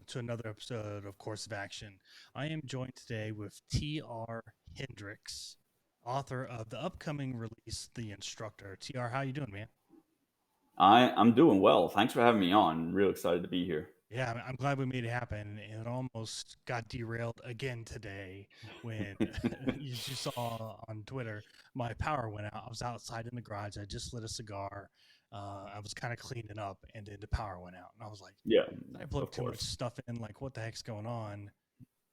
to another episode of Course of Action. I am joined today with TR Hendricks, author of the upcoming release, The Instructor. TR, how you doing, man? I'm doing well. Thanks for having me on. Real excited to be here. Yeah, I'm glad we made it happen. And it almost got derailed again today when you saw on Twitter my power went out. I was outside in the garage. I just lit a cigar. I was kind of cleaning up, and then the power went out. And I was like, Yeah, did I plug of too much course. stuff in? Like, what the heck's going on?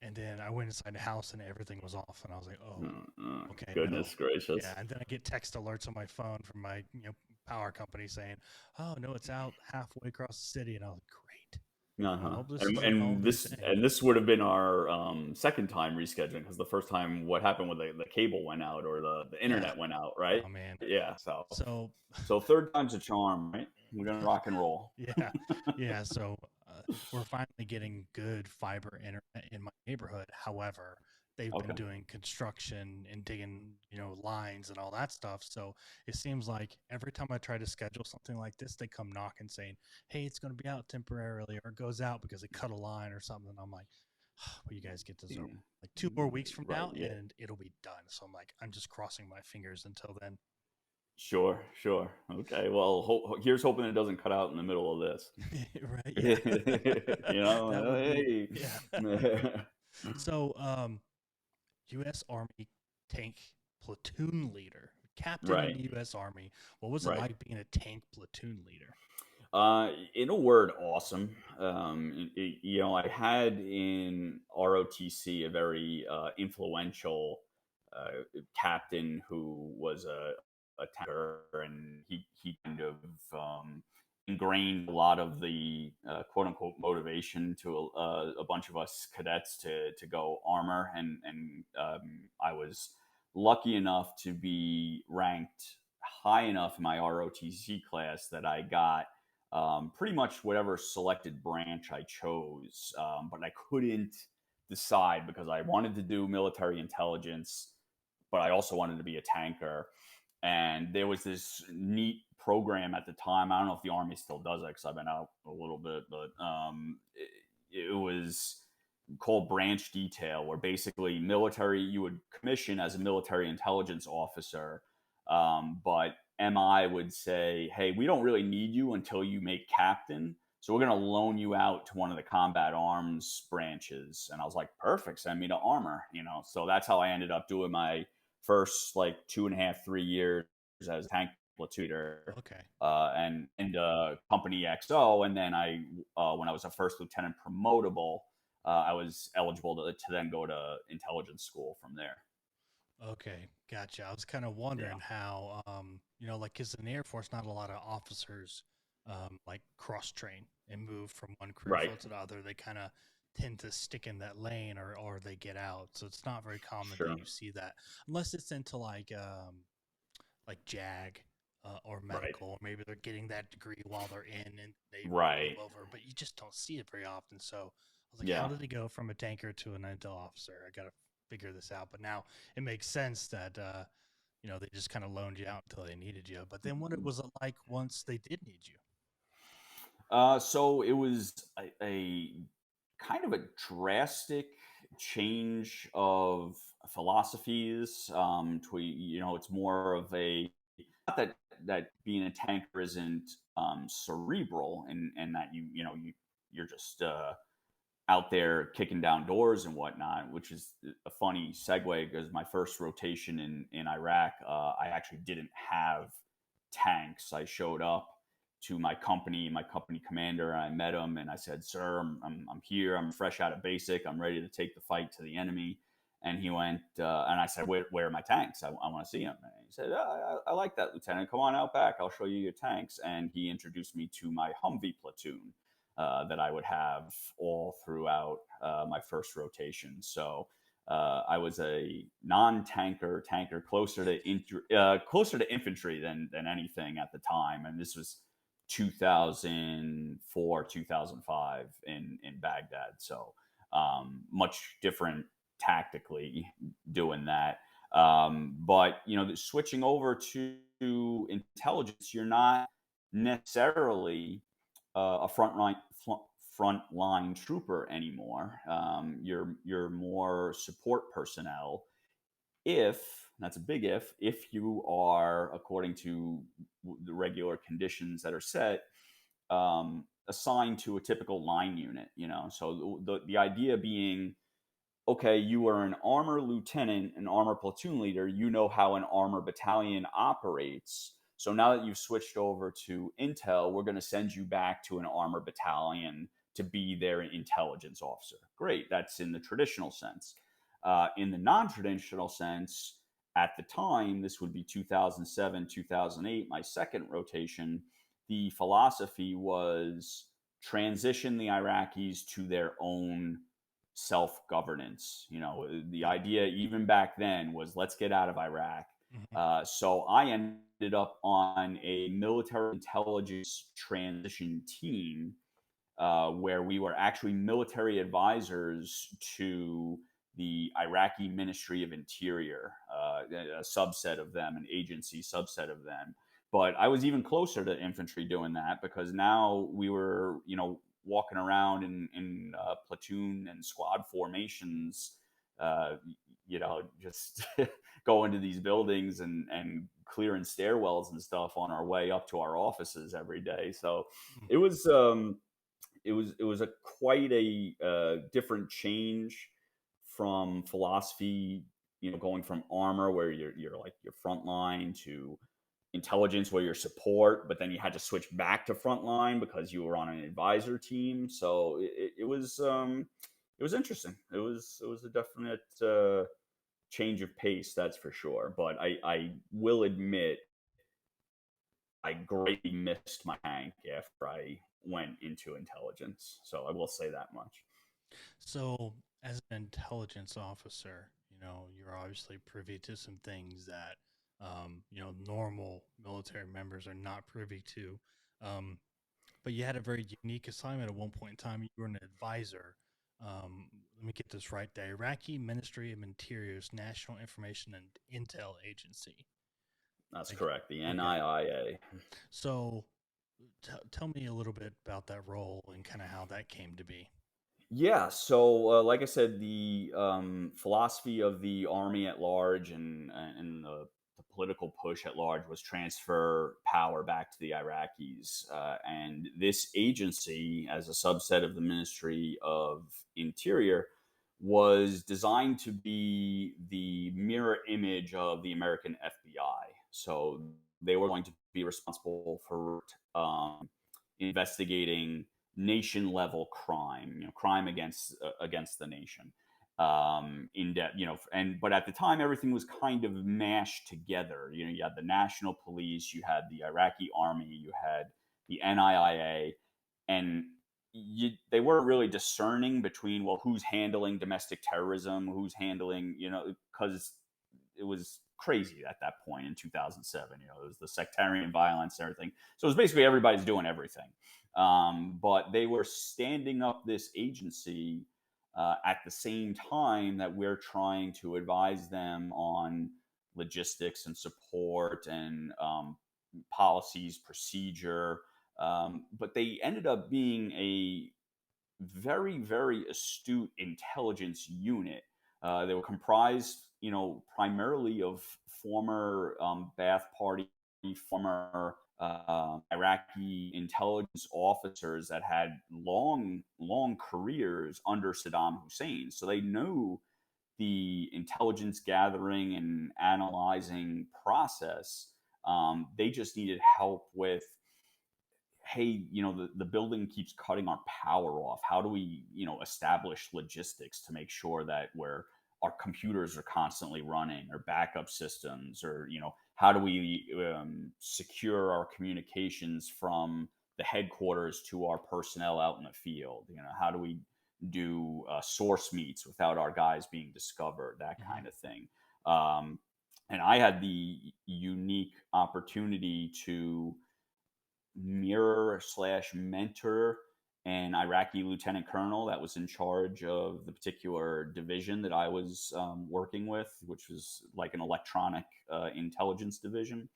And then I went inside the house and everything was off. And I was like, oh, okay, no. Goodness gracious. Yeah. And then I get text alerts on my phone from my power company saying, oh, no, it's out halfway across the city. And I was like, great. I Uh-huh. hope this And, isn't all and they're this saying. and this would have been our second time rescheduling because the first time what happened when the cable went out or the Yeah. internet went out, right? Oh, man. Yeah. So So, so third time's a charm, right? We're gonna rock and roll. yeah. Yeah. So we're finally getting good fiber internet in my neighborhood. However, they've been Okay. doing construction and digging, lines and all that stuff. So it seems like every time I try to schedule something like this, they come knocking saying, hey, it's going to be out temporarily, or it goes out because they cut a line or something. And I'm like, well, you guys get this over Yeah. like 2 more weeks from Right. now Yeah. and it'll be done. So I'm like, I'm just crossing my fingers until then. Sure. Sure. Okay. Well, here's hoping it doesn't cut out in the middle of this. Right. Yeah. you That know, would be, hey. yeah. So, U.S. Army tank platoon leader, captain in Right. the U.S. Army. What was it Right. like being a tank platoon leader? In a word, awesome. I had in ROTC a very influential captain who was a tanker, and he kind of ingrained a lot of the quote unquote motivation to a bunch of us cadets to go armor, and I was lucky enough to be ranked high enough in my ROTC class that I got pretty much whatever selected branch I chose, but I couldn't decide because I wanted to do military intelligence, but I also wanted to be a tanker. And there was this neat program at the time. I don't know if the Army still does it because I've been out a little bit, but it was called branch detail, where basically military, you would commission as a military intelligence officer, but MI would say, hey, we don't really need you until you make captain. So we're going to loan you out to one of the combat arms branches. And I was like, perfect, send me to armor. So that's how I ended up doing my first like 2.5, 3 years as tank platooner Okay. and company XO. And then when I was a first lieutenant promotable, I was eligible to then go to intelligence school from there. Okay, gotcha. I was kind of Yeah. wondering how, like, because in the Air Force, not a lot of officers, like cross train and move from one career Right. field to the other. They kind of tend to stick in that lane, or they get out. So it's not very common that Sure. you see that unless it's into like JAG or Right. medical, or maybe they're getting that degree while they're in and they move Right. over. But you just don't see it very often. So I was like, how Yeah. did he go from a tanker to an intel officer? I got to figure this out. But now it makes sense that they just kind of loaned you out until they needed you. But then what it was it like once they did need you? So it was a kind of a drastic change of philosophies. It's more of a not that being a tanker isn't cerebral and that you're just out there kicking down doors and whatnot, which is a funny segue because my first rotation in Iraq, I actually didn't have tanks. I showed up to my company commander, and I met him, and I said, "Sir, I'm here. I'm fresh out of basic. I'm ready to take the fight to the enemy." And he went, and I said, "Where are my tanks? I want to see them." And he said, I like that, Lieutenant. Come on out back. I'll show you your tanks." And he introduced me to my Humvee platoon that I would have all throughout my first rotation. So I was a non-tanker tanker, closer to infantry than anything at the time, and this was 2004, 2005 in Baghdad. So much different tactically doing that. But switching over to intelligence, you're not necessarily a frontline trooper anymore. You're more support personnel. If that's a big if you are, according to the regular conditions that are set, assigned to a typical line unit. So the idea being, okay, you are an armor lieutenant, an armor platoon leader, you know how an armor battalion operates. So now that you've switched over to Intel, we're going to send you back to an armor battalion to be their intelligence officer. Great, that's in the traditional sense. In the non traditional sense, at the time, this would be 2007, 2008, my second rotation, the philosophy was transition the Iraqis to their own self governance. The idea even back then was let's get out of Iraq. Hmm. So I ended up on a military intelligence transition team where we were actually military advisors to the Iraqi Ministry of Interior, a subset of them, an agency subset of them. But I was even closer to infantry doing that because now we were, walking around in platoon and squad formations, uh, just going to these buildings and clearing stairwells and stuff on our way up to our offices every day. So it was a quite a different change from philosophy, going from armor where you're like your front line to intelligence where you're support, but then you had to switch back to frontline because you were on an advisor team. So it was interesting. It was a definite change of pace, that's for sure. But I will admit I greatly missed my tank after I went into intelligence. So I will say that much. So, as an intelligence officer, you're obviously privy to some things that, normal military members are not privy to. Um, but you had a very unique assignment at one point in time. You were an advisor. Let me get this right. The Iraqi Ministry of Interior's National Information and Intel Agency. That's Like, correct. The okay. NIIA. So, tell me a little bit about that role and kind of how that came to be. Yeah, so like I said, the philosophy of the army at large and the political push at large was transfer power back to the Iraqis, and this agency, as a subset of the Ministry of Interior, was designed to be the mirror image of the American FBI. So they were going to be responsible for investigating nation level crime, crime against the nation, in depth, and but at the time everything was kind of mashed together. You had the national police, you had the Iraqi army, you had the NIIA, and they weren't really discerning between, well, who's handling domestic terrorism, who's handling, because it was crazy at that point in 2007. It was the sectarian violence and everything. So it was basically everybody's doing everything. But they were standing up this agency at the same time that we're trying to advise them on logistics and support and policies, procedure. But they ended up being a very, very astute intelligence unit. They were comprised, primarily of former Ba'ath Party, former Iraqi intelligence officers that had long, long careers under Saddam Hussein. So they knew the intelligence gathering and analyzing process. They just needed help with, hey, the building keeps cutting our power off. How do we, establish logistics to make sure that our computers are constantly running, or backup systems, or, how do we secure our communications from the headquarters to our personnel out in the field? How do we do source meets without our guys being discovered, that Mm-hmm. kind of thing. And I had the unique opportunity to mirror slash mentor an Iraqi lieutenant colonel that was in charge of the particular division that I was working with, which was like an electronic intelligence division.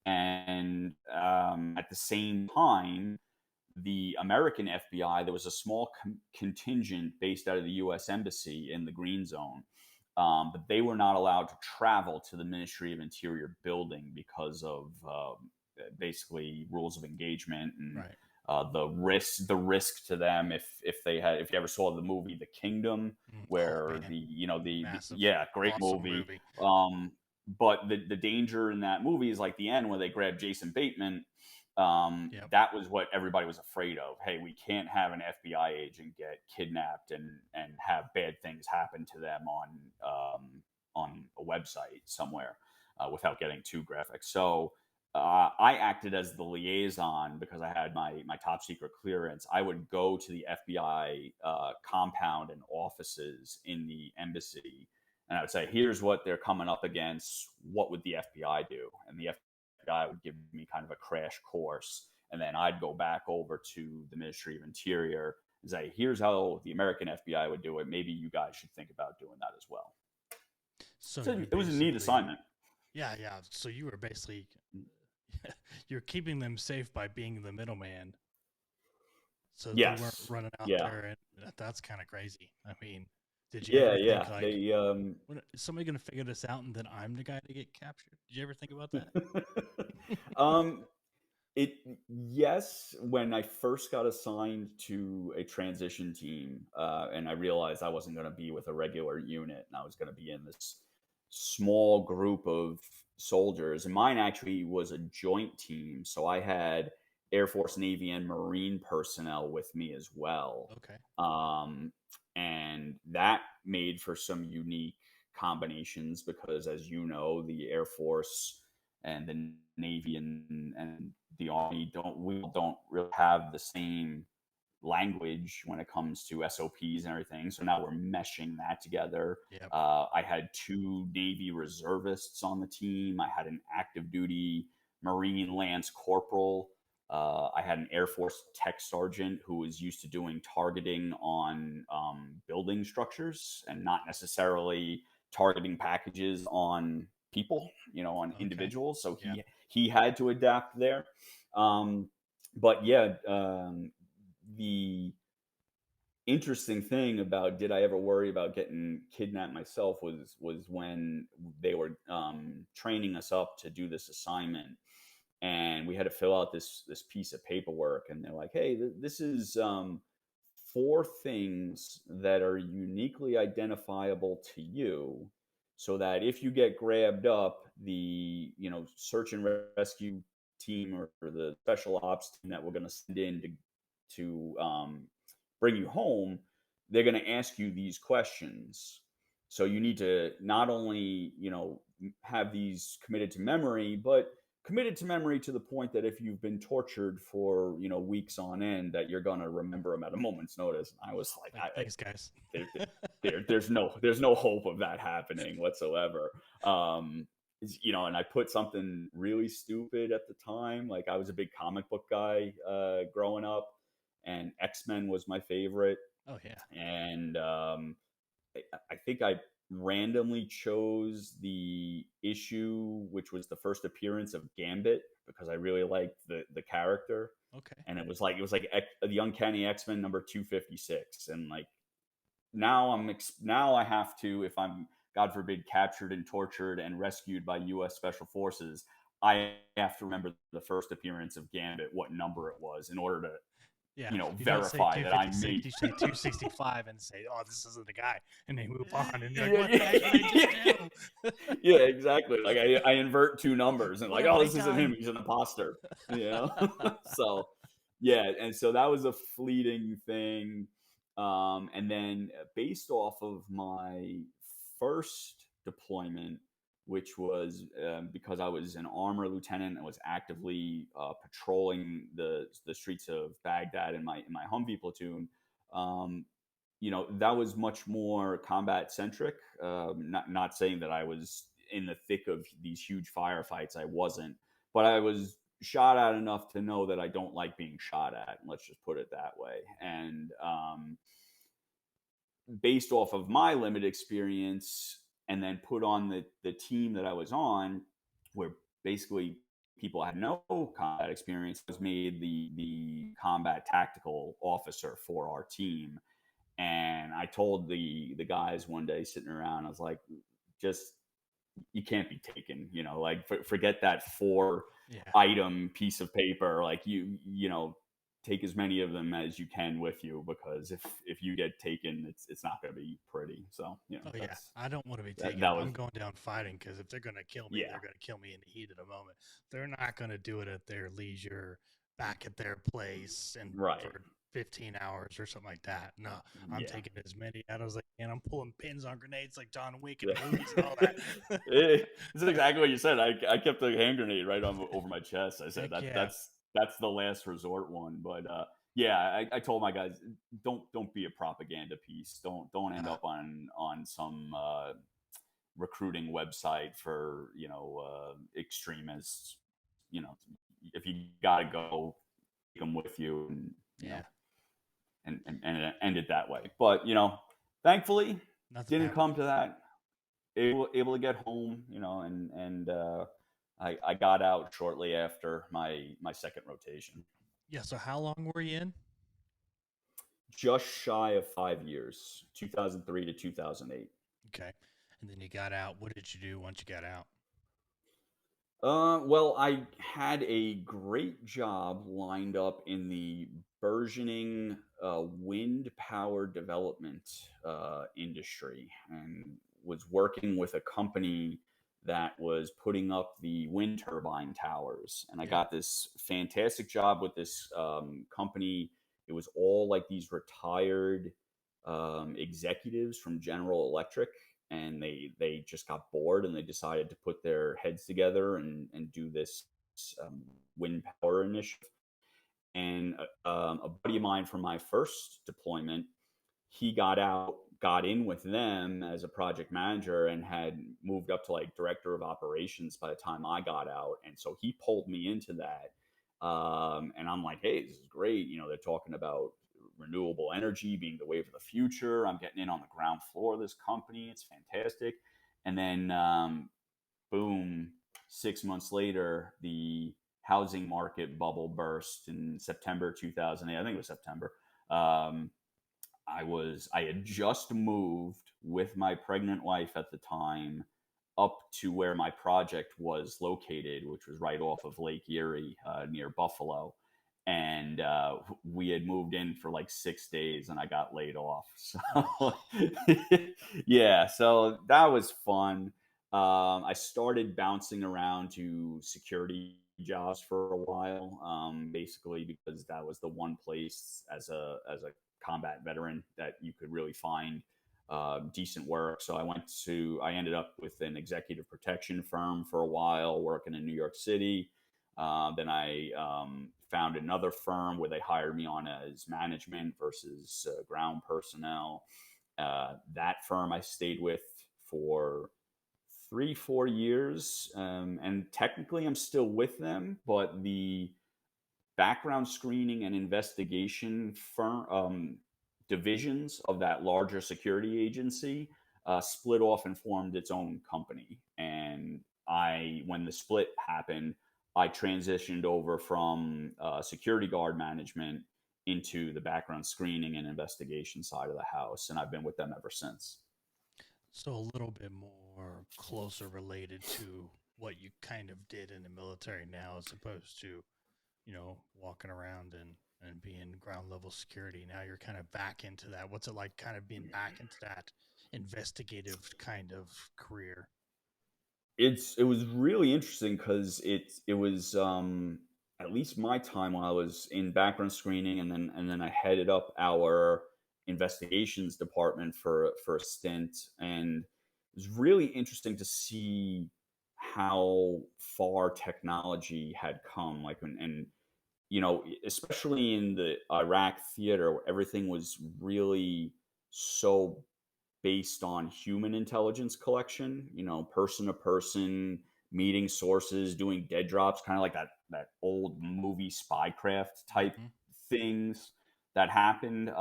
And at the same time, the American FBI, there was a small contingent based out of the U.S. Embassy in the Green Zone, but they were not allowed to travel to the Ministry of Interior building because of basically rules of engagement and Right. the risk to them if you ever saw the movie The Kingdom, Oh where man, the massive, yeah, great awesome movie. movie. But the danger in that movie is like the end where they grab Jason Bateman. Yep. That was what everybody was afraid of. Hey, we can't have an FBI agent get kidnapped and have bad things happen to them on a website somewhere without getting too graphic. So I acted as the liaison because I had my top secret clearance. I would go to the FBI compound and offices in the embassy, and I would say, "Here's what they're coming up against. What would the FBI do?" And the FBI would give me kind of a crash course, and then I'd go back over to the Ministry of Interior and say, "Here's how the American FBI would do it. Maybe you guys should think about doing that as well." So So you it was a neat basically, assignment. yeah, yeah. So you were basically, you're keeping them safe by being the middleman, so they weren't Yes. running out Yeah. there, and that's kind of crazy. I mean, did you Yeah. ever Yeah. think like, They when is somebody gonna figure this out, and then I'm the guy to get captured? Did you ever think about that? um it yes, when I first got assigned to a transition team, and I realized I wasn't going to be with a regular unit and I was going to be in this small group of soldiers, and mine actually was a joint team, so I had Air Force, Navy, and Marine personnel with me as well. Okay. um, and that made for some unique combinations because, as you know, the Air Force and the Navy and the Army don't really have the same language when it comes to SOPs and everything. So now we're meshing that together. Yep. I had two Navy reservists on the team. I had an active duty Marine Lance Corporal. I had an Air Force Tech Sergeant who was used to doing targeting on building structures and not necessarily targeting packages on people, on Okay. individuals. So Yep. he had to adapt there. Um, but yeah, the interesting thing about did I ever worry about getting kidnapped myself was when they were training us up to do this assignment, and we had to fill out this piece of paperwork, and they're like, "Hey, this is four things that are uniquely identifiable to you, so that if you get grabbed up, the search and rescue team or the special ops team that we're going to send in to bring you home, they're going to ask you these questions. So you need to not only have these committed to memory, but committed to memory to the point that if you've been tortured for weeks on end, that you're gonna remember them at a moment's notice." And I was like, Like, thanks, guys. there, there's no hope of that happening whatsoever. And I put something really stupid at the time. Like, I was a big comic book guy growing up, and X-Men was my favorite. Oh yeah. And I think I randomly chose the issue which was the first appearance of Gambit because I really liked the character, Okay. and it was like the Uncanny X-Men number 256, and like now I have to, if I'm, God forbid, captured and tortured and rescued by U.S. Special Forces, I have to remember the first appearance of Gambit, what number it was, in order to Yeah. You don't say verify that I'm 256, me. you say 265 and say, oh, this isn't the guy. And they move on. And you're like, Yeah, what the heck did I just yeah, do? yeah, exactly. Like I invert two numbers and What like, have oh, I this isn't him. done? He's an imposter. So yeah, and so that was a fleeting thing. And then based off of my first deployment, which was because I was an armor lieutenant and was actively patrolling the streets of Baghdad in my Humvee platoon. Um, that was much more combat centric. Not saying that I was in the thick of these huge firefights. I wasn't, but I was shot at enough to know that I don't like being shot at. Let's just put it that way. And based off of my limited experience, and then put on the team that I was on, where basically people had no combat experience. I was made the combat tactical officer for our team, and I told the guys one day sitting around, I was like, just you can't be taken, like forget that four Yeah. item piece of paper. Like take as many of them as you can with you, because if you get taken, it's not going to be pretty. So Oh yeah, that's I don't want to be that taken. that If was I'm going down fighting, because if they're going to kill me, yeah they're going to kill me in the heat of the moment. They're not going to do it at their leisure, back at their place, and right for 15 hours or something like that. No, I'm yeah. taking as many out as I can. I'm pulling pins on grenades like John Wick in Yeah. the movies and all that. This is exactly what you said. I kept a hand grenade right over my chest. I said Heck yeah. that's the last resort one. But yeah, I told my guys, don't be a propaganda piece. Don't end Uh, up on some recruiting website for extremists. You know, if you gotta go, take them with you, and yeah, and end it that way. But thankfully, nothing didn't happened. come to that. Able to get home, and I got out shortly after my second rotation. Yeah. So how long were you in? Just shy of 5 years, 2003 to 2008. Okay, and then you got out. What did you do once you got out? Well, I had a great job lined up in the burgeoning wind power development industry, and was working with a company that was putting up the wind turbine towers. And I Yeah. got this fantastic job with this company. It was all like these retired executives from General Electric, and they just got bored, and they decided to put their heads together and do this um, wind power initiative. And a buddy of mine from my first deployment, he got out, got in with them as a project manager, and had moved up to like director of operations by the time I got out. And so he pulled me into that. And I'm like, hey, this is great. They're talking about renewable energy being the wave of the future. I'm getting in on the ground floor of this company. It's fantastic. And then, boom, 6 months later, the housing market bubble burst in September 2008. I think it was September. Um, I had just moved with my pregnant wife at the time up to where my project was located, which was right off of Lake Erie, near Buffalo. And we had moved in for like 6 days, and I got laid off. So, Oh, yeah, so that was fun. I started bouncing around to security jobs for a while, basically because that was the one place as a combat veteran that you could really find decent work. So I ended up with an executive protection firm for a while, working in New York City. Then I found another firm where they hired me on as management versus ground personnel. That firm I stayed with for 3 4 years, and technically I'm still with them, but the background screening and investigation firm divisions of that larger security agency split off and formed its own company. And when the split happened, I transitioned over from security guard management into the background screening and investigation side of the house, and I've been with them ever since. so a little bit more closer related to what you kind of did in the military now, as opposed to walking around and being ground level security. Now you're kind of back into that. What's it like kind of being back into that investigative kind of career? It was really interesting because it was at least my time when I was in background screening, and then I headed up our investigations department for a stint. And it was really interesting to see how far technology had come, like, and especially in the Iraq theater, where everything was really so based on human intelligence collection, person to person, meeting sources, doing dead drops, kind of like that old movie spycraft type Mm-hmm. things that happened.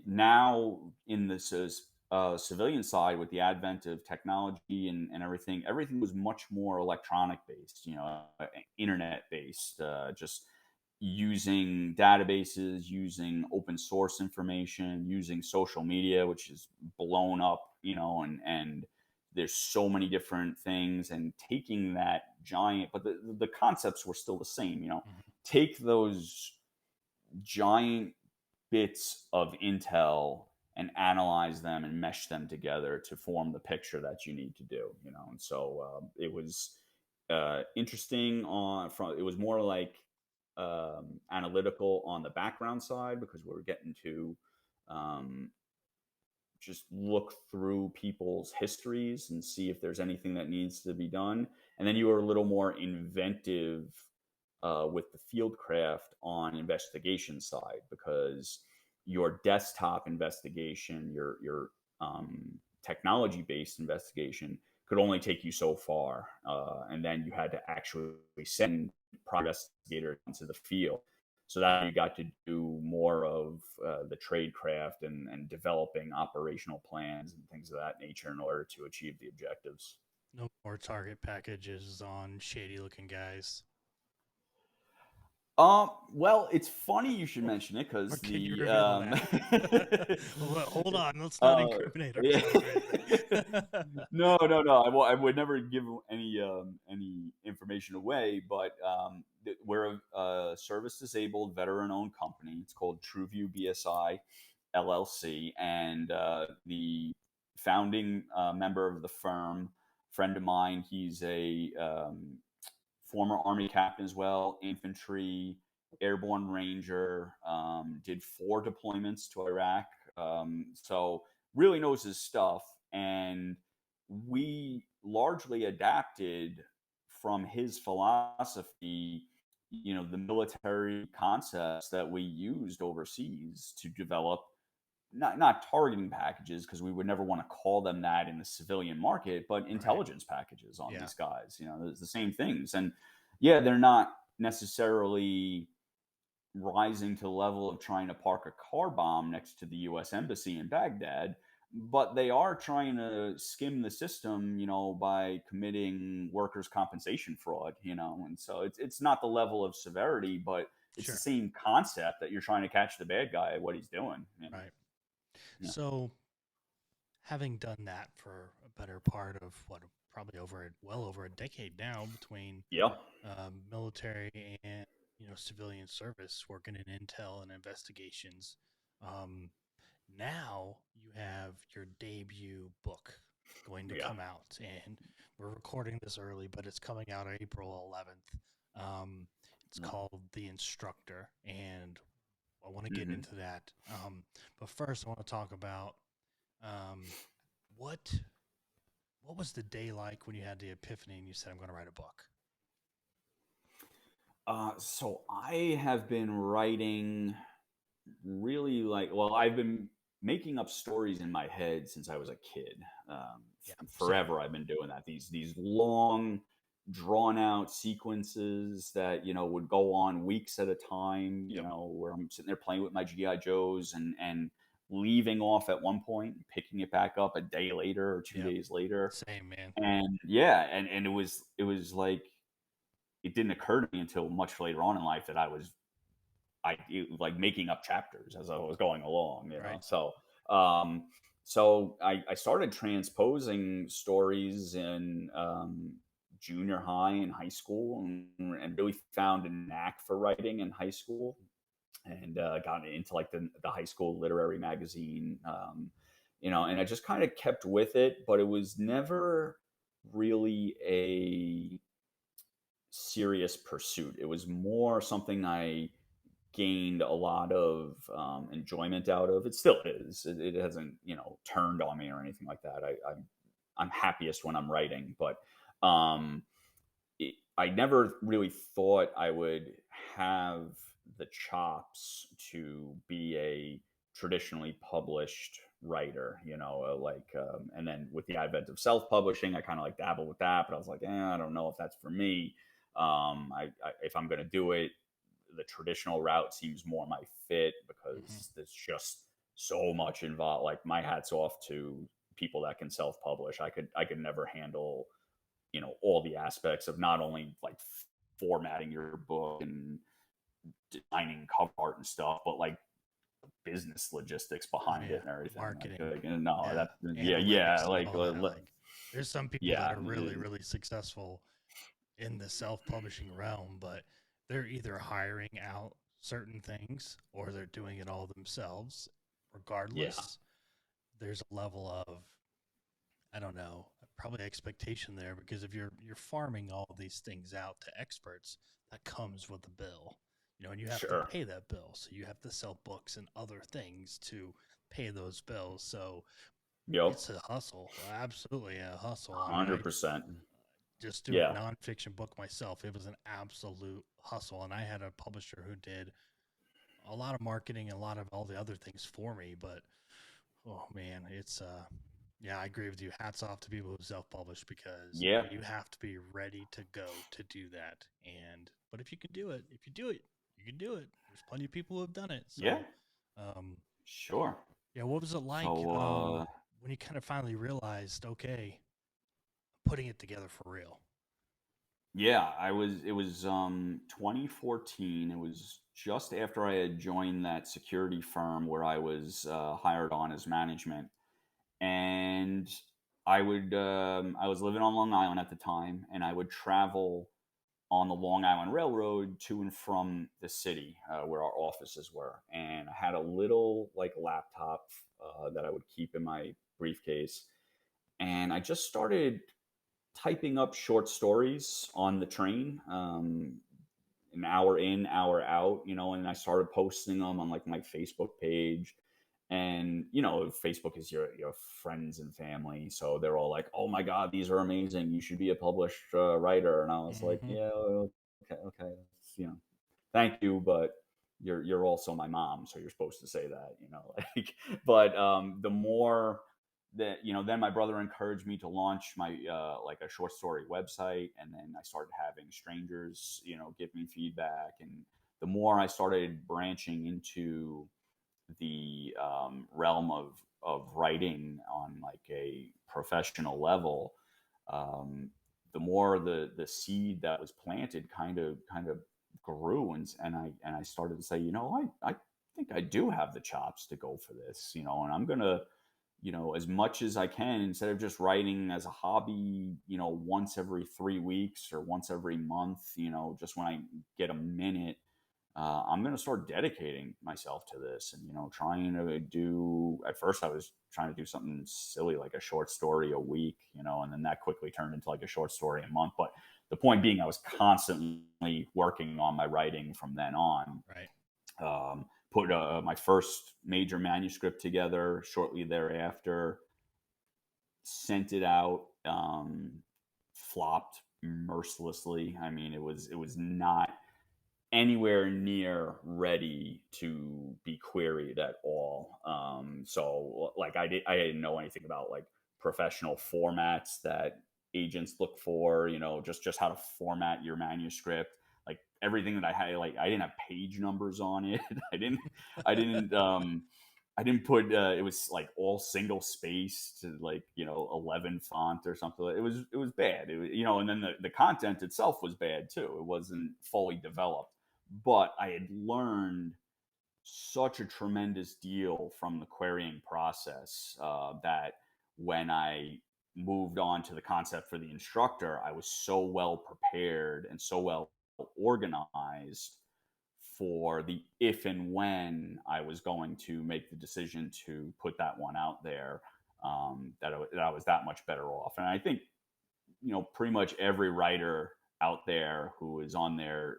Now in this civilian side, with the advent of technology and everything was much more electronic based, internet based, just using databases, using open source information, using social media, which is blown up, and there's so many different things, and taking that giant, but the concepts were still the same, Mhm. take those giant bits of intel and analyze them and mesh them together to form the picture that you need to do, and so it was interesting on from it was more like analytical on the background side, because we were getting to um, just look through people's histories and see if there's anything that needs to be done. And then you were a little more inventive with the field craft on investigation side, because your desktop investigation, your technology based investigation could only take you so far, and then you had to actually send private investigators into the field. So that you got to do more of the trade craft and developing operational plans and things of that nature in order to achieve the objectives. No more target packages on shady looking guys. Well, it's funny you should mention it, Or because can you the reveal that? Well, hold on, let's not uh, incriminate yeah. ourselves or anything. No, no, no. I would never give any information away, but we're a service disabled veteran owned company. It's called TrueView BSI LLC, and the founding member of the firm, friend of mine, he's a former Army captain as well, infantry, airborne ranger, did 4 deployments to Iraq. So really knows his stuff. And we largely adapted from his philosophy, the military concepts that we used overseas to develop not targeting packages, because we would never want to call them that in the civilian market, but Right. intelligence packages on Yeah. these guys. It's the same things, and yeah, they're not necessarily rising to the level of trying to park a car bomb next to the U.S. embassy in Baghdad, but they are trying to skim the system, by committing workers' compensation fraud, and so it's not the level of severity, but it's the Sure. same concept that you're trying to catch the bad guy at what he's doing. Right. Yeah. So, having done that for a better part of what, probably well over a decade now, between Yeah. military and civilian service, working in intel and investigations, um, now you have your debut book going to Yeah. come out, and we're recording this early, but it's coming out April 11th. It's Yeah. called The Instructor, and I want to get Mhm. into that. But first, I want to talk about um, what what was the day like when you had the epiphany and you said, "I'm going to write a book." So I have been writing really, well, I've been making up stories in my head since I was a kid. Yeah, same. Forever I've been doing that. These long, drawn out sequences that would go on weeks at a time. Yep. Where I'm sitting there playing with my GI Joes and leaving off at one point, and picking it back up a day later or two Yep. days later. Same, man. And yeah, and it was like it didn't occur to me until much later on in life that like making up chapters as I was going along, Right. um so I started transposing stories in junior high and high school, and really found a knack for writing in high school, and got into like the high school literary magazine, and I just kind of kept with it, but it was never really a serious pursuit. It was more something I gained a lot of enjoyment out of. It still is. It hasn't, turned on me or anything like that. I'm happiest when I'm writing, but um, I never really thought I would have the chops to be a traditionally published writer, and then with the advent of self-publishing, I kind of like dabble with that, but I was like, I don't know if that's for me. If I'm going to do it, the traditional route seems more my fit, Hmm. because there's just so much involved. Like my hats off to people that can self-publish. I could never handle, all the aspects of not only like formatting your book and designing cover art and stuff, but like business logistics Oh behind it yeah, and everything. marketing. No, Yeah, that, yeah, analytics and like, all that. Like, there's some people that yeah, are really, really successful in the self-publishing realm, but they're either hiring out certain things or they're doing it all themselves. yeah, Regardless, there's a level of, I don't know, probably expectation there, because if you're farming all these things out to experts, that comes with a bill. And you have to sure, pay that bill. So you have to sell books and other things to pay those bills. So yep, it's a hustle, absolutely a hustle. I mean, I 100%, just doing yeah, nonfiction book myself. It was an absolute hustle, and I had a publisher who did a lot of marketing, a lot of all the other things for me. But oh man, it's yeah, I agree with you. Hats off to people who self-publish, because yeah, you have to be ready to go to do that. And but if you can do it, if you do it, you can do it. There's plenty of people who have done it. yeah, So, um, sure. yeah, what was it like So, when you kind of finally realized, okay, putting it together for real? yeah, it was 2014. It was just after I had joined that security firm where I was hired on as management. And I was living on Long Island at the time, and I would travel on the Long Island Railroad to and from the city where our offices were. And I had a little like laptop that I would keep in my briefcase, and I just started typing up short stories on the train. An hour in, hour out, and I started posting them on like my Facebook page. And Facebook is your friends and family, so they're all like, "Oh my god, these are amazing! You should be a published writer." And I was like, Mm-hmm. "Yeah, okay, okay, thank you, but you're also my mom, so you're supposed to say that, like." But the more that then my brother encouraged me to launch my like a short story website, and then I started having strangers, give me feedback, and the more I started branching into the realm of writing on like a professional level, um, the more the seed that was planted kind of grew, and I started to say, I think I do have the chops to go for this, and I'm gonna, as much as I can, instead of just writing as a hobby, once every 3 weeks or once every month, just when I get a minute, I'm going to start dedicating myself to this, and trying to do. At first, I was trying to do something silly like a short story a week, and then that quickly turned into like a short story a month. But the point being, I was constantly working on my writing from then on. Right. Put my first major manuscript together shortly thereafter, sent it out, flopped mercilessly. I mean, it was not anywhere near ready to be queried at all. So like I didn't know anything about like professional formats that agents look for, just how to format your manuscript. Like everything that I had, like I didn't have page numbers on it. I didn't I didn't put it was like all single spaced, like 11 font or something. It was bad. And then the content itself was bad too. It wasn't fully developed, but I had learned such a tremendous deal from the querying process that when I moved on to the concept for the instructor, I was so well prepared and so well organized for the if and when I was going to make the decision to put that one out there, that I was that much better off. And I think, pretty much every writer out there who is on their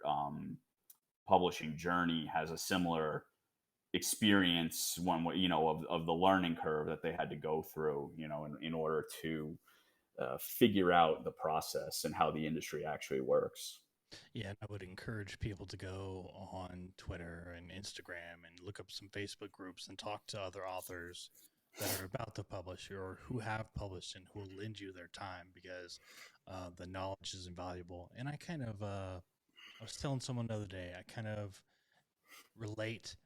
publishing journey has a similar experience, one of the learning curve that they had to go through, in order to figure out the process and how the industry actually works. Yeah, and I would encourage people to go on Twitter and Instagram and look up some Facebook groups and talk to other authors that are about to publish or who have published and who will lend you their time, because the knowledge is invaluable. And I was telling someone the other day, I kind of relate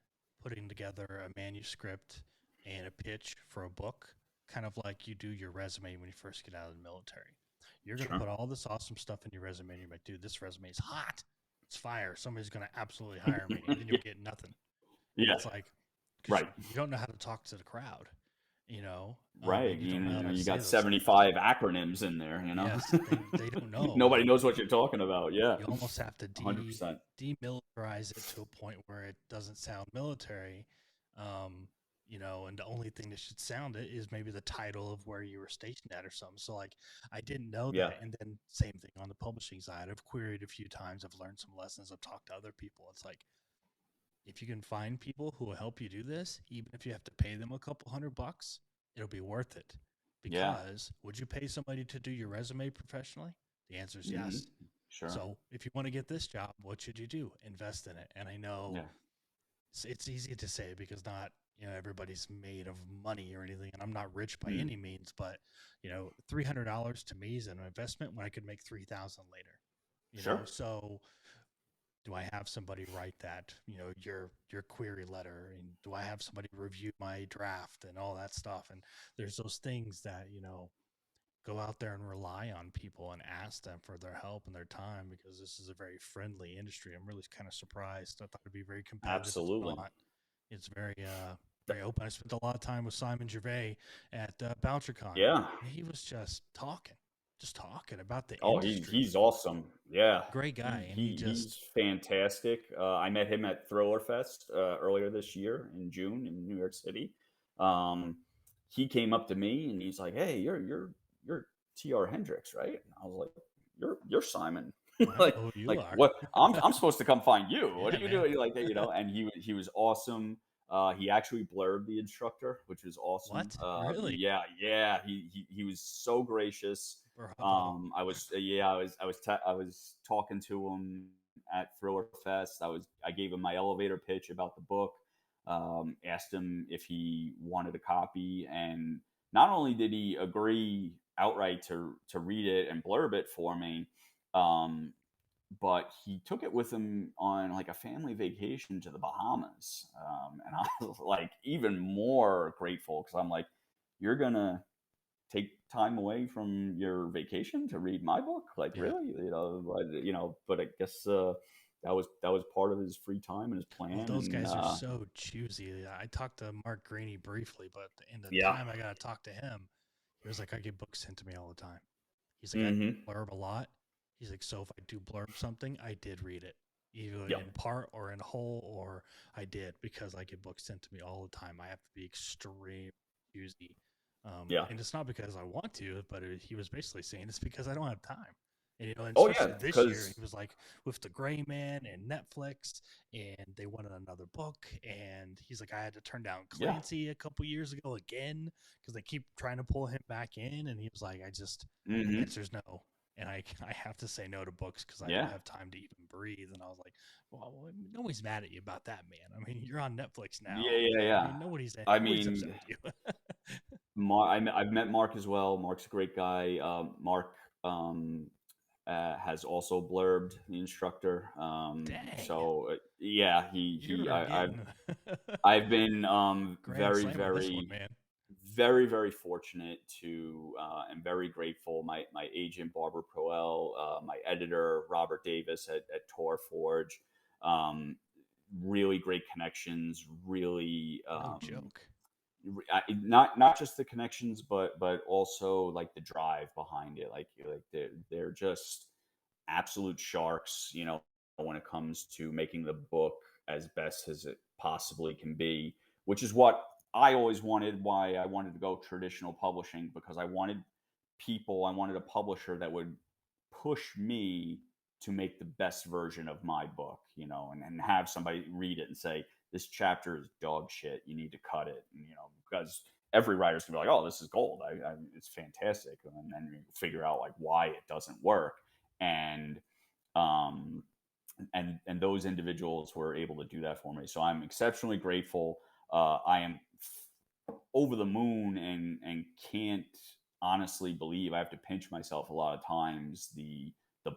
putting together a manuscript and a pitch for a book, kind of like you do your resume when you first get out of the military. You're going to Sure. put all this awesome stuff in your resume, and you're like, dude, this resume is hot. It's fire. Somebody's going to absolutely hire me. And then you'll get nothing. And Yeah. it's like, because Right. you don't know how to talk to the crowd, Right. and you don't know how to You say got those things. 75 acronyms in there, Yes, they don't know. Nobody knows what you're talking about. Yeah. You almost have to 100%. demilitarize it to a point where it doesn't sound military. Um, and the only thing that should sound it is maybe the title of where you were stationed at or something. So like I didn't know Yeah. that. And then same thing on the publishing side. I've queried a few times, I've learned some lessons, I've talked to other people. It's like if you can find people who will help you do this, even if you have to pay them a couple $100, it'll be worth it. Yeah. Because would you pay somebody to do your resume professionally? The answer is Hmm. yes. Sure. So if you want to get this job, what should you do? Invest in it. And I know Yeah. it's easy to say because not everybody's made of money or anything, and I'm not rich by Mm. any means. But $300 to me is an investment when I could make 3,000 later. Sure. So do I have somebody write that your query letter, and do I have somebody review my draft and all that stuff? And there's those things that go out there and rely on people and ask them for their help and their time, because this is a very friendly industry. I'm really kind of surprised. I thought it'd be very competitive. It's Absolutely. not. It's very open. I spent a lot of time with Simon Gervais at BoucherCon. Yeah. And he was just talking about the Oh, industry. he's awesome. Yeah, Great guy, and he just he's fantastic. I met him at Thriller Fest earlier this year in June in New York City. Um, he came up to me and he's like, "Hey, you're TR Hendricks, right?" And I was like, "You're Simon." I like know who you like are. what? I'm supposed to come find you. What Yeah, are you man. doing? And he was awesome. He actually blurred the instructor, which was awesome. What? Really? Yeah. He was so gracious. Bravo. I was talking to him at Thriller Fest. I gave him my elevator pitch about the book. Asked him if he wanted a copy, and not only did he agree outright to read it and blurb it for me, um, but he took it with him on like a family vacation to the Bahamas. And I was like even more grateful because I'm like, you're gonna take time away from your vacation to read my book? Like, Yeah. really? But I guess that was part of his free time and his Well, plan. those And guys are so choosy. I talked to Mark Greaney briefly, but in the yeah, time I got to talk to him, he was like, I get books sent to me all the time. He's like, I mm-hmm. blurb a lot. He's like, so if I do blurb something, I did read it, either Yep. in part or in whole, or I did, because I get books sent to me all the time. I have to be extreme choosy. Yeah. And it's not because I want to, but he was basically saying it's because I don't have time. And Oh yeah, especially this year, because he was like with the Gray Man and Netflix, and they wanted another book. And he's like, I had to turn down yeah. Clancy a couple years ago again because they keep trying to pull him back in. And he was like, the Mm-hmm. answer's no. And I have to say no to books because I don't Yeah. have time to even breathe. And I was like, well, nobody's mad at you about that, man. I mean, you're on Netflix now. I Yeah. mean, nobody's I nobody's upset mean, with you. I've met Mark as well. Mark's a great guy. Mark um, has also blurbed the instructor. Dang, Yeah, you are getting I've been grand slam on this one, man. very fortunate to and very grateful. My agent Barbara Proel, my editor Robert Davis at Tor Forge, um, really great connections. Really, No joke. not just the connections, but also like the drive behind it. Like they're just absolute sharks. When it comes to making the book as best as it possibly can be, which is what I always wanted. Why I wanted to go traditional publishing, because I wanted a publisher that would push me to make the best version of my book, and have somebody read it and say, this chapter is dog shit. You need to cut it. And, because every writer's gonna be like, oh, this is gold. It's fantastic. And then you figure out like why it doesn't work. And, um, and those individuals were able to do that for me. So I'm exceptionally grateful. I am over the moon and can't honestly believe, I have to pinch myself a lot of times, the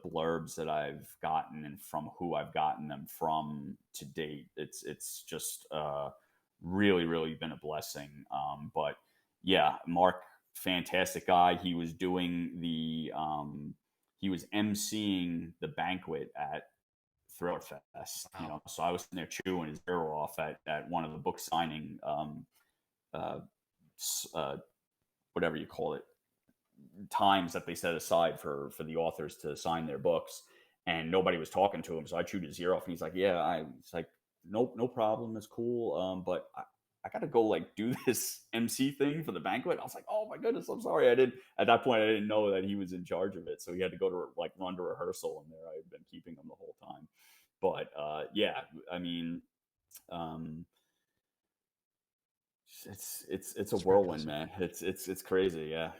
blurbs that I've gotten and from who I've gotten them from to date. It's just really, really been a blessing. But yeah, Mark, fantastic guy. He was emceeing the banquet at Thriller Fest, Wow. so I was sitting there chewing his ear off at one of the book signing, uh, whatever you call it, times that they set aside for the authors to sign their books, and nobody was talking to him. So I chewed his ear off, and he's like, "Yeah, it's like, nope, no problem, it's cool. But I got to go like do this MC thing for the banquet." I was like, "Oh my goodness, I'm sorry. I didn't At that point I didn't know that he was in charge of it, so he had to go to like run to rehearsal, and there I had been keeping him the whole time." But yeah, I mean, um, it's a It's pretty whirlwind, awesome. man. It's crazy. Yeah,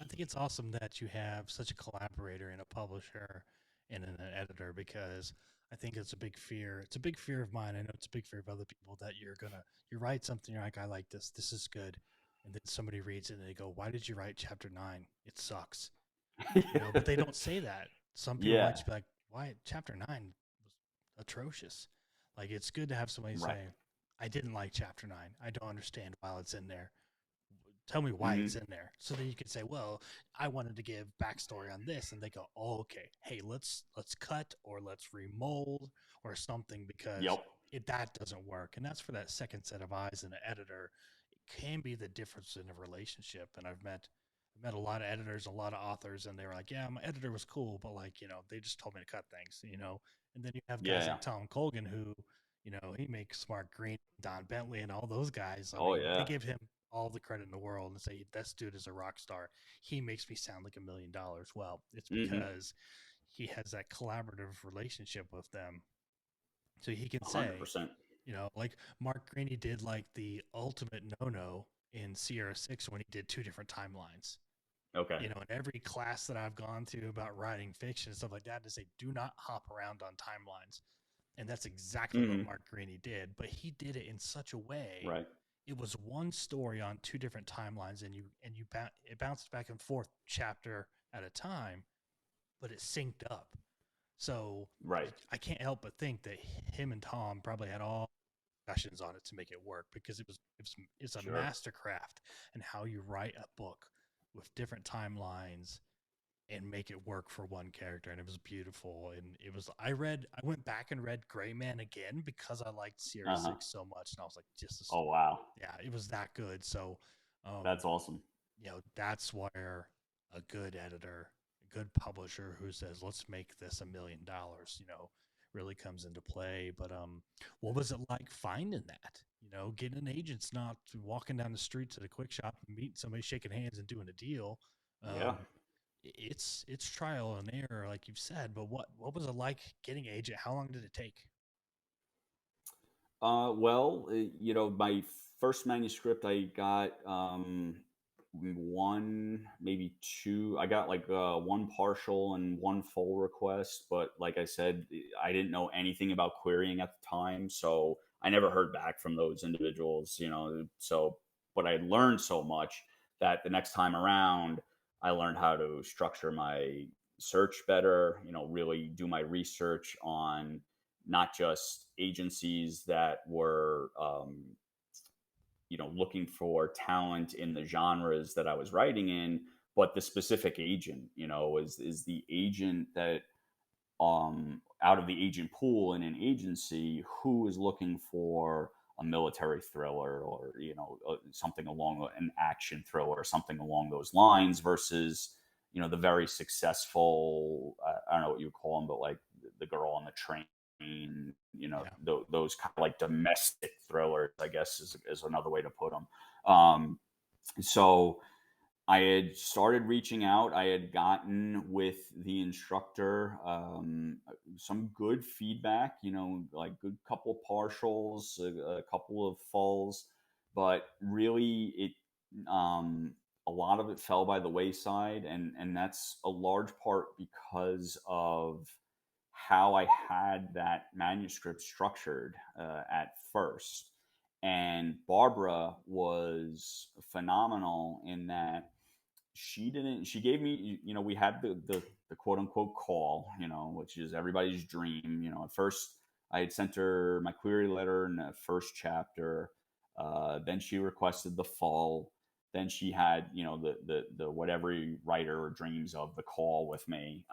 I think it's awesome that you have such a collaborator and a publisher and an editor, because I think it's a big fear. It's a big fear of mine. I know it's a big fear of other people that you write something, you're like, I like this. This is good. And then somebody reads it and they go, "Why did you write chapter 9? It sucks." But they don't say that. Some people might yeah, just be like, "Why chapter 9 was atrocious." Like, it's good to have somebody right. say, "I didn't like chapter 9. I don't understand why it's in there. Tell me why it's Hmm. in there." So then you can say, "Well, I wanted to give backstory on this," and they go, "Oh, okay. Hey, let's cut or let's remold or something, because Yep. that doesn't work." And that's for that second set of eyes in an editor. It can be the difference in a relationship. And I've met a lot of editors, a lot of authors, and they were like, "Yeah, my editor was cool, but like, they just told me to cut things." And then you have Yeah, guys yeah. like Tom Colgan, who, he makes Mark Green, Don Bentley, and all those guys. I Oh, mean, they yeah. give him all the credit in the world and say, "This dude is a rock star. He makes me sound like $1 million." Well, it's Mhm. because he has that collaborative relationship with them. So he can say, 100%. like Mark Greaney did like the ultimate no-no in Sierra 6 when he did two different timelines. Okay. In every class that I've gone to about writing fiction and stuff like that, to say, do not hop around on timelines. And that's exactly what Mhm. Mark Greaney did. But he did it in such a way. Right. It was one story on two different timelines, and it bounced back and forth chapter at a time, but it synced up. So Right. I can't help but think that him and Tom probably had all discussions on it to make it work, because it's a Sure. mastercraft and how you write a book with different timelines and make it work for one character. And it was beautiful. And I went back and read Gray Man again because I liked Sierra Uh-huh. 6 so much, and I was like, Oh, wow. yeah, it was that good. So That's um awesome. that's where a good editor, a good publisher who says, "Let's make this $1 million," really comes into play. But what was it like finding that? Getting an agent's not walking down the street to the quick shop and meeting somebody, shaking hands, and doing a deal. Yeah. um it's trial and error, like you've said. But what was it like getting an agent? How long did it take? Well, my first manuscript, I got one, maybe two. I got like one partial and one full request, but like I said, I didn't know anything about querying at the time, so I never heard back from those individuals. But I learned so much that the next time around, I learned how to structure my search better. Really do my research on not just agencies that were looking for talent in the genres that I was writing in, but the specific agent. Is the agent that out of the agent pool in an agency who is looking for a military thriller, or something along an action thriller or something along those lines, versus the very successful, I don't know what you would call them, but like the girl on the train, Yeah. those kind of like domestic thrillers, I guess, is another way to put them. So I had started reaching out. I had gotten with the instructor some good feedback, like good couple of partials, a couple of fulls, but really um, a lot of it fell by the wayside, and that's a large part because of how I had that manuscript structured at first. And Barbara was phenomenal in that she gave me, we had the quote unquote call, which is everybody's dream. At first I had sent her my query letter in the first chapter, Then she requested the full. Then she had, the whatever writer dreams of the call with me.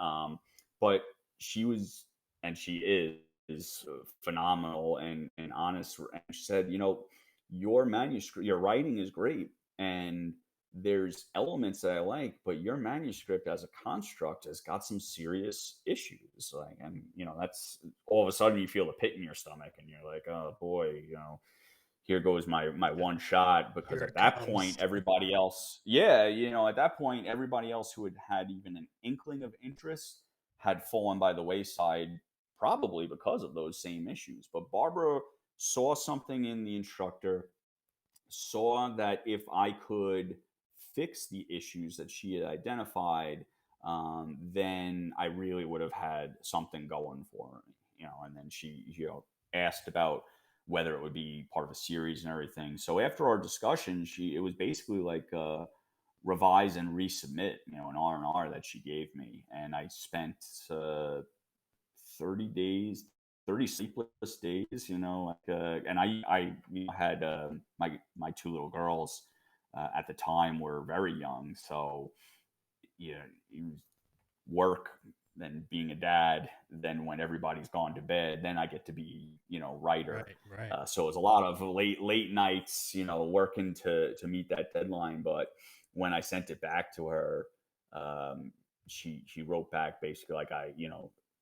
But she was, and she is phenomenal and honest. And she said, your manuscript, your writing is great, and there's elements that I like, but your manuscript as a construct has got some serious issues. Like, and that's all of a sudden you feel the pit in your stomach, and you're like, oh boy, here goes my one shot. Because Here at it that comes. point, everybody else, yeah, at that point, everybody else who had even an inkling of interest had fallen by the wayside, probably because of those same issues. But Barbara saw something in the instructor, saw that if I could fix the issues that she had identified, then I really would have had something going for me, And then she, asked about whether it would be part of a series and everything. So after our discussion, it was basically like revise and resubmit, an R&R that she gave me, and I spent 30 days, 30 sleepless days, and I had my two little girls at the time were very young. So, it was work, then being a dad, then when everybody's gone to bed, then I get to be, writer. Right, right. So it was a lot of late nights, working to meet that deadline. But when I sent it back to her, she wrote back basically like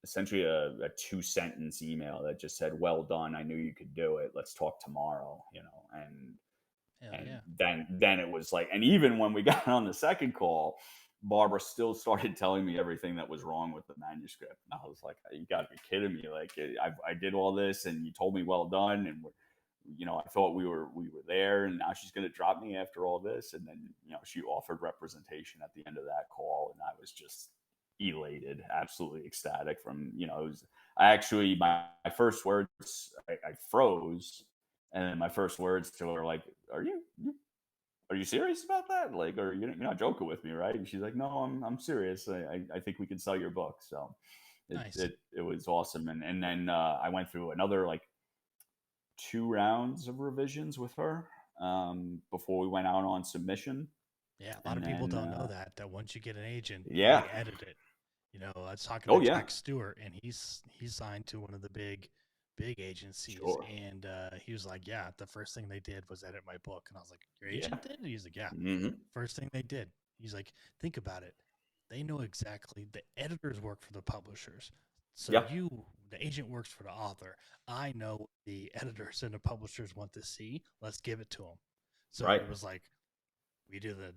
essentially a 2 sentence email that just said, "Well done. I knew you could do it. Let's talk tomorrow." Hell And yeah. then it was like, and even when we got on the second call, Barbara still started telling me everything that was wrong with the manuscript. And I was like, you got to be kidding me. Like, I did all this and you told me well done. And I thought we were there, and now she's going to drop me after all this. And then, she offered representation at the end of that call. And I was just elated, absolutely ecstatic it was, my first words, I froze. And then my first words to her, like, are you serious about that? Like, or you're not joking with me, right? And she's like, no, I'm serious. I think we can sell your book. So Nice. it was awesome. And then I went through another like 2 rounds of revisions with her before we went out on submission. Yeah, a lot And of people then, don't know that once you get an agent, yeah. they edit it. I was talking to Oh, yeah. Jack Stewart, and he's signed to one of the big agencies, Sure. and he was like, "Yeah, the first thing they did was edit my book," and I was like, "Your Yeah. agent did?" And he's like, "Yeah, Hmm. first thing they did." He's like, "Think about it. They know exactly the editors work for the publishers, so Yeah. the agent works for the author. I know what the editors and the publishers want to see. Let's give it to them." So Right. it was like we do the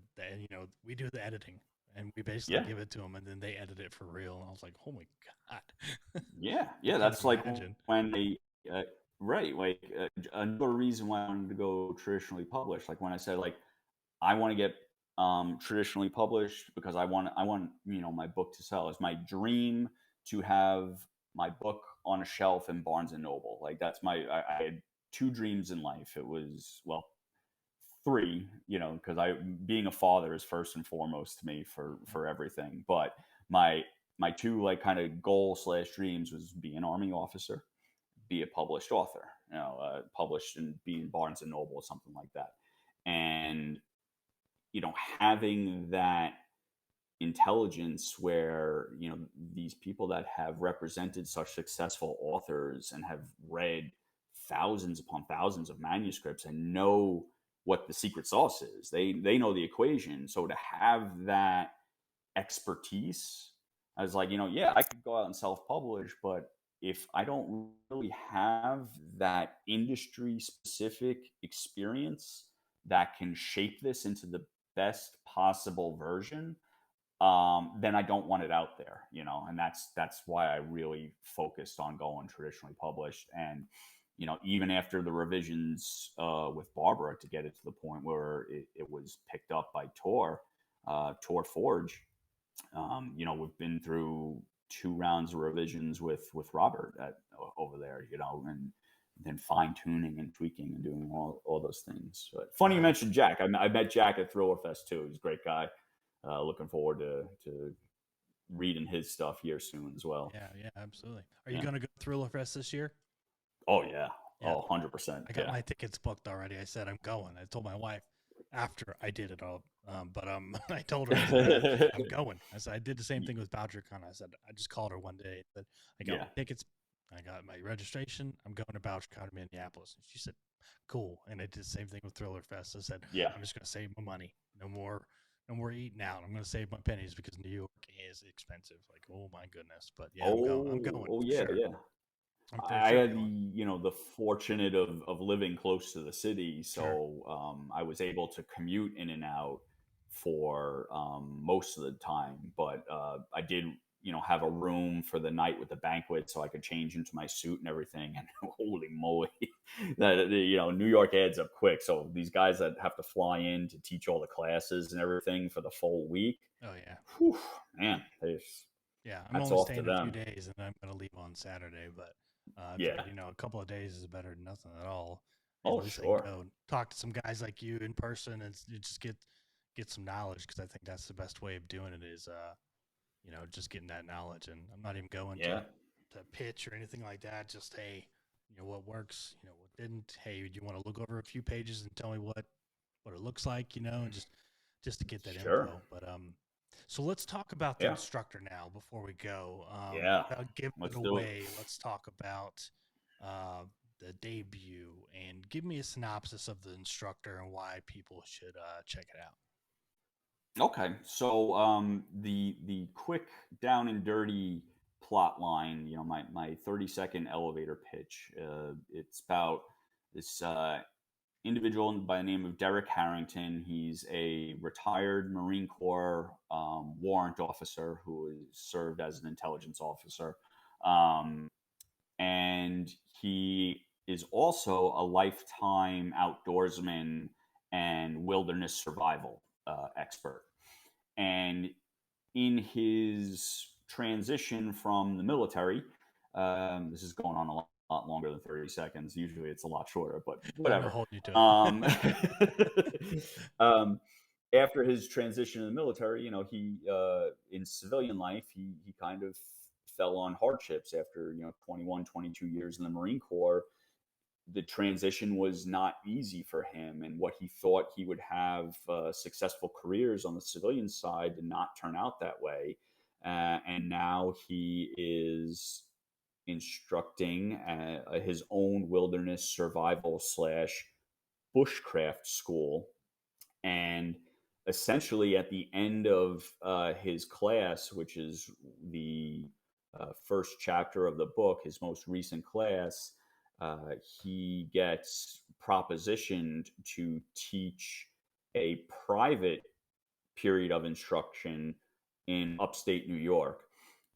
editing and we basically Yeah. give it to them and then they edit it for real. And I was like, oh my god, Yeah. I Yeah. couldn't That's like imagine. when they, right. Like another reason why I wanted to go traditionally published. Like when I said, like, I want to get traditionally published because I want my book to sell. It's my dream to have my book on a shelf in Barnes and Noble. Like that's I had two dreams in life. It was, well, three, because I being a father is first and foremost to me for everything. But my two like kind of goal slash dreams was be an Army officer, be a published author, published and be in Barnes and Noble or something like that. And having that intelligence where these people that have represented such successful authors and have read thousands upon thousands of manuscripts and know what the secret sauce is, they know the equation. So to have that expertise, I was like, yeah, I could go out and self-publish, but if I don't really have that industry specific experience that can shape this into the best possible version, then I don't want it out there, and that's why I really focused on going traditionally published. And even after the revisions with Barbara to get it to the point where it was picked up by Tor Forge, we've been through 2 rounds of revisions with Robert over there, and then fine tuning and tweaking and doing all those things. But funny you Wow. mentioned Jack. I met Jack at Thriller Fest too. He's a great guy. Looking forward to reading his stuff here soon as well. Yeah, yeah, absolutely. Are you Yeah. going to go Thriller Fest this year? Oh yeah. Yeah, 100%. I got Yeah. my tickets booked already. I said I'm going. I told my wife after I did it all. But I told her, I said I'm going. I said I did the same thing with BoucherCon. I said I just called her one day. I said I got Yeah. my tickets, I got my registration. I'm going to BoucherCon in Minneapolis. And she said, cool. And I did the same thing with Thriller Fest. I said Yeah. I'm just going to save my money. No more eating out. I'm going to save my pennies because New York is expensive. Like, oh my goodness. But yeah, I'm going. I'm going Oh for yeah, sure. yeah. I'm for I sure had going. the fortunate of living close to the city, Sure. so I was able to commute in and out for most of the time. But I did, have a room for the night with the banquet, so I could change into my suit and everything. And holy moly, that New York adds up quick. So these guys that have to fly in to teach all the classes and everything for the full week, Oh yeah. whew, man, Yeah, I'm hats only off to staying a few them. days, and I'm gonna leave on Saturday. But I Yeah. figured, a couple of days is better than nothing at all. At Oh, least I can sure. go and talk to some guys like you in person, and you just get some knowledge. Because I think that's the best way of doing it is, just getting that knowledge. And I'm not even going Yeah. to pitch or anything like that. Just hey, what works, what didn't. Hey, do you want to look over a few pages and tell me what it looks like, and just to get that Sure. info. But so let's talk about the Yeah. instructor now before we go. Yeah. Without giving it Let's do it. away, let's talk about uh, the debut and give me a synopsis of the instructor and why people should check it out. Okay. So the quick down and dirty plot line, my 30-second elevator pitch. It's about this individual by the name of Derek Harrington. He's a retired Marine Corps warrant officer who has served as an intelligence officer. Um, and he is also a lifetime outdoorsman and wilderness survival expert. And in his transition from the military, this is going on a lot longer than 30 seconds. Usually it's a lot shorter, but I'm not whatever. holding you to Um, it. after his transition in the military, he in civilian life, he kind of fell on hardships after 21, 22 years in the Marine Corps. The transition was not easy for him, and what he thought he would have successful careers on the civilian side did not turn out that way. And now he is instructing his own wilderness survival slash bushcraft school. And essentially, at the end of his class, which is the first chapter of the book, his most recent class, he gets propositioned to teach a private period of instruction in upstate New York,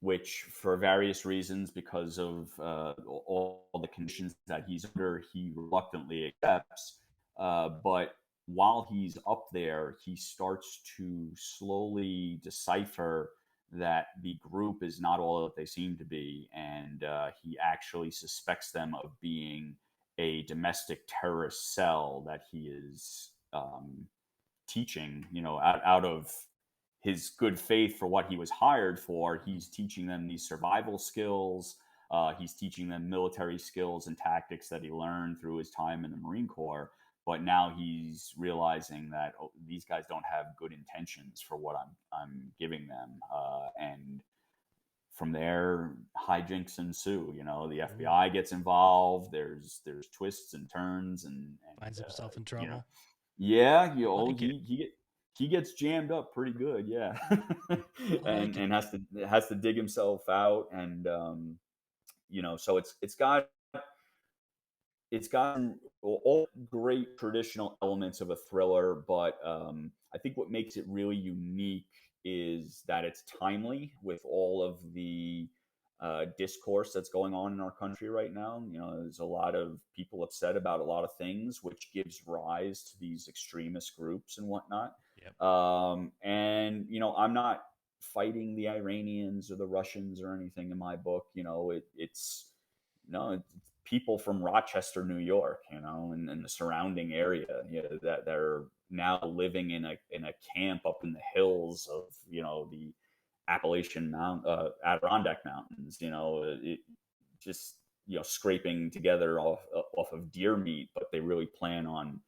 which, for various reasons, because of all the conditions that he's under, he reluctantly accepts. But while he's up there, he starts to slowly decipher that the group is not all that they seem to be, and he actually suspects them of being a domestic terrorist cell that he is teaching, out of his good faith for what he was hired for. He's teaching them these survival skills. He's teaching them military skills and tactics that he learned through his time in the Marine Corps. But now he's realizing that these guys don't have good intentions for what I'm giving them, and from there, hijinks ensue. The Ooh, FBI gets involved. There's twists and turns, finds and himself in trouble. yeah, I like it. he gets jammed up pretty good, yeah, I like it. and has to dig himself out, and so it's got all great traditional elements of a thriller, but I think what makes it really unique is that it's timely with all of the discourse that's going on in our country right now. There's a lot of people upset about a lot of things, which gives rise to these extremist groups and whatnot. Yep. And I'm not fighting the Iranians or the Russians or anything in my book. It's no, people from Rochester, New York, and the surrounding area, that they're now living in a camp up in the hills of the Adirondack Mountains. It just scraping together off of deer meat, but they really plan on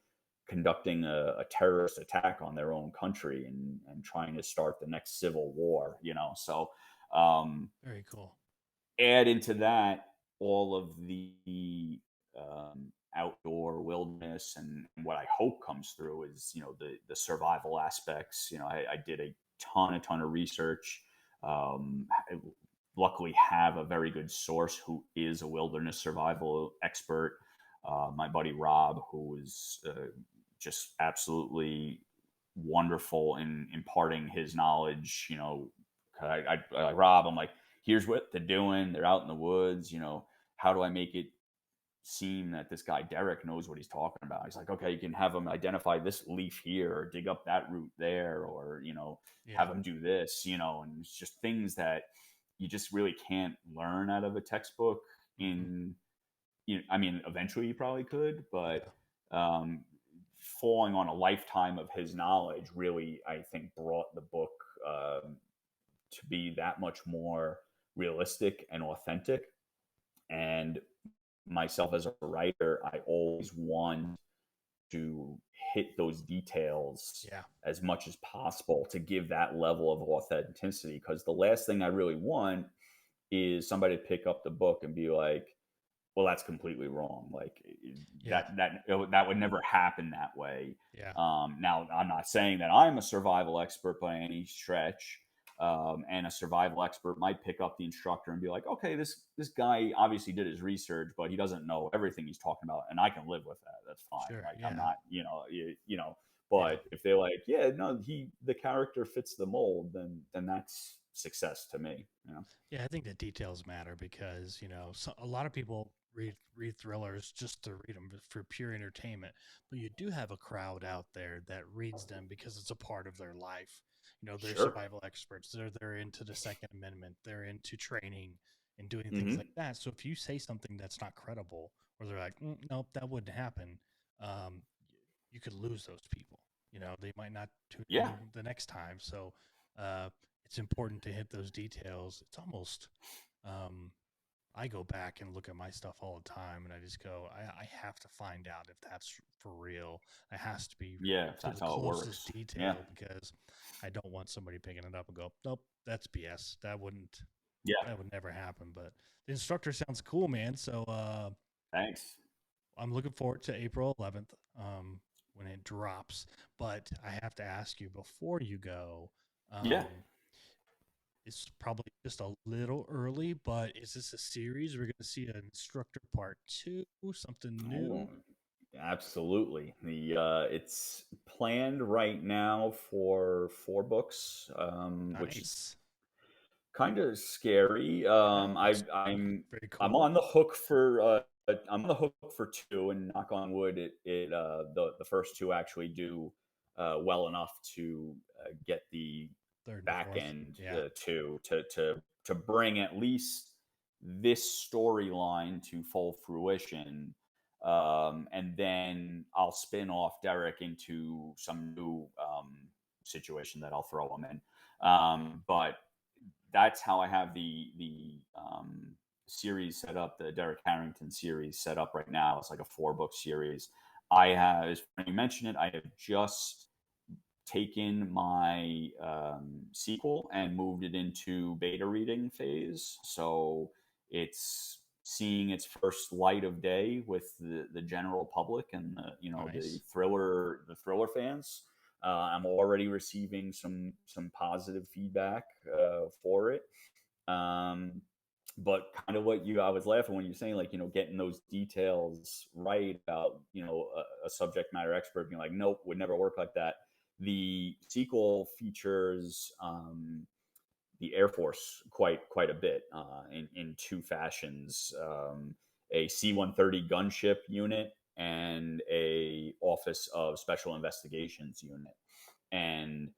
conducting a terrorist attack on their own country and trying to start the next civil war. So um, Very cool. add into that all of the outdoor wilderness, and what I hope comes through is the survival aspects. I did a ton of research. I luckily have a very good source who is a wilderness survival expert. My buddy Rob, who was just absolutely wonderful in imparting his knowledge. I Rob, I'm like, here's what they're doing. They're out in the woods. How do I make it seem that this guy Derek knows what he's talking about? He's like, okay, you can have him identify this leaf here, or dig up that root there, or have Yeah. him do this. And it's just things that you just really can't learn out of a textbook. Hmm. I mean, eventually you probably could, but Yeah. um, falling on a lifetime of his knowledge really, I think, brought the book to be that much more realistic and authentic. And myself as a writer, I always want to hit those details Yeah. as much as possible to give that level of authenticity. Because the last thing I really want is somebody to pick up the book and be like, well, that's completely wrong. Like Yeah. that would never happen that way. Yeah. Now, I'm not saying that I'm a survival expert by any stretch. And a survival expert might pick up the Instructor and be like, okay, this guy obviously did his research, but he doesn't know everything he's talking about, and I can live with that. That's fine. Sure. Like, I'm Yeah. not, Yeah. But if they're like, yeah, no, the character fits the mold, then that's success to me. Yeah, I think the details matter because a lot of people read thrillers just to read them for pure entertainment, but you do have a crowd out there that reads them because it's a part of their life. They're Sure. survival experts. They're into the Second Amendment. They're into training and doing things like Hmm. that. So if you say something that's not credible, or they're like, nope, that wouldn't happen, um, you could lose those people. They might not tune Yeah. in the next time. So uh, it's important to hit those details. It's almost, um, I go back and look at my stuff all the time, and I just go, I have to find out if that's for real. It has to be Yeah. to That's the how it closest works. Yeah. detail because I don't want somebody picking it up and go, nope, that's BS. Yeah. That would never happen. But the Instructor sounds cool, man. So Thanks. I'm looking forward to April 11th when it drops. But I have to ask you before you go. Yeah. Um, it's probably just a little early, but is this a series? We're going to see an Instructor Part 2, something Oh, new? absolutely. It's planned right now for 4 books, which is Nice. kind of scary. Yeah, looks very I'm cool. on the hook for I'm on the hook for 2, and knock on wood, the first 2 actually do well enough to get the Third and back fourth. end Yeah. to bring at least this storyline to full fruition. And then I'll spin off Derek into some new situation that I'll throw him in. But that's how I have the series set up. The Derek Harrington series set up right now. It's like a 4 book series. I have, as you mentioned it, I have just taken my sequel and moved it into beta reading phase. So it's seeing its first light of day with the general public and the Nice. thriller fans. I'm already receiving some positive feedback for it. Um, but kind of I was laughing when you're saying, like, getting those details right about, a subject matter expert being like, nope, would never work like that. The sequel features the Air Force quite a bit in 2 fashions: a C-130 gunship unit and a Office of Special Investigations unit. And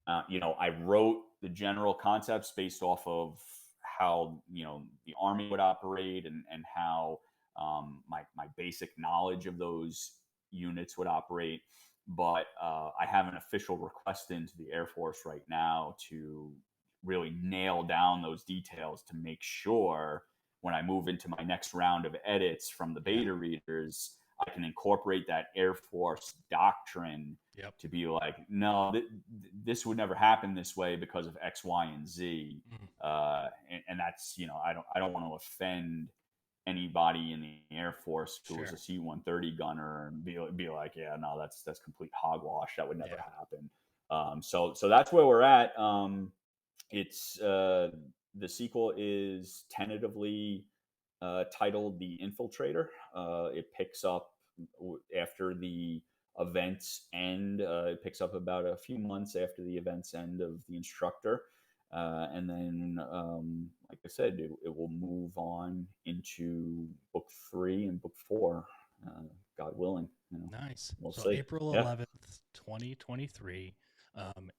I wrote the general concepts based off of how the Army would operate, and how my basic knowledge of those units would operate. But I have an official request into the Air Force right now to really nail down those details to make sure when I move into my next round of edits from the Yeah. beta readers, I can incorporate that Air Force doctrine Yep. to be like, no, this would never happen this way because of X, Y, and Z. Mm. And that's, I don't want to offend anybody in the Air Force who was Sure. a C-130 gunner and be like, yeah, no, that's complete hogwash. That would never Yeah. happen. So that's where we're at. It's The sequel is tentatively titled The Infiltrator. It picks up after the events end. It picks up about a few months after the events end of The Instructor. And then, like I said, it will move on into book 3 and book 4, God willing. Nice. We'll So see. April Yeah. 11th, 2023.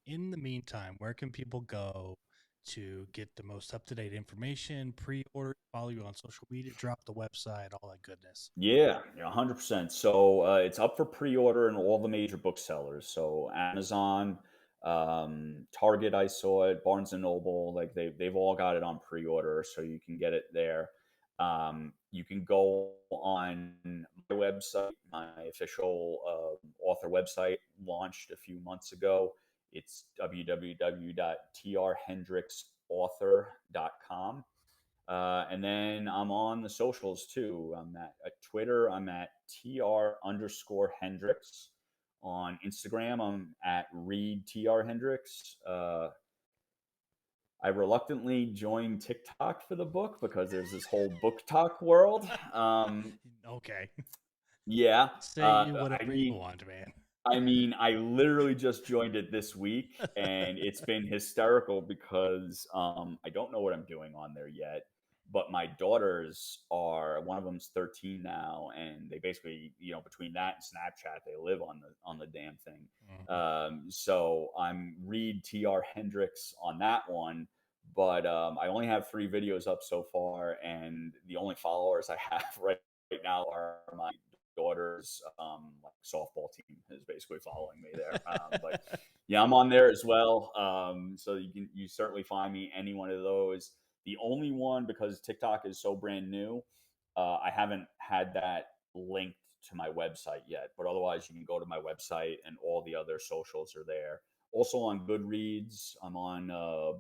In the meantime, where can people go to get the most up to date information, pre order, follow you on social media, drop the website, all that goodness? Yeah, 100%. So it's up for pre-order in all the major booksellers. So Amazon, Target, I saw it, Barnes and Noble, like they've all got it on pre-order, so you can get it there. You can go on my website, my official author website, launched a few months ago. It's www.trhendricksauthor.com. And then I'm on the socials too. I'm at Twitter. I'm at TR_Hendricks. On Instagram, I'm at Read TR Hendricks. I reluctantly joined TikTok for the book because there's this whole book talk world. Okay. Yeah. Say I whatever you mean, want, man. I literally just joined it this week, and it's been hysterical because I don't know what I'm doing on there yet. But my daughters are one of them's 13 now, and they basically, between that and Snapchat, they live on the damn thing. Mhm. So I'm Read TR Hendricks on that one, but I only have 3 videos up so far, and the only followers I have right now are my daughter's like softball team is basically following me there. But yeah, I'm on there as well. So you certainly find me any one of those. The only one, because TikTok is so brand new, I haven't had that linked to my website yet. But otherwise, you can go to my website and all the other socials are there. Also on Goodreads, I'm on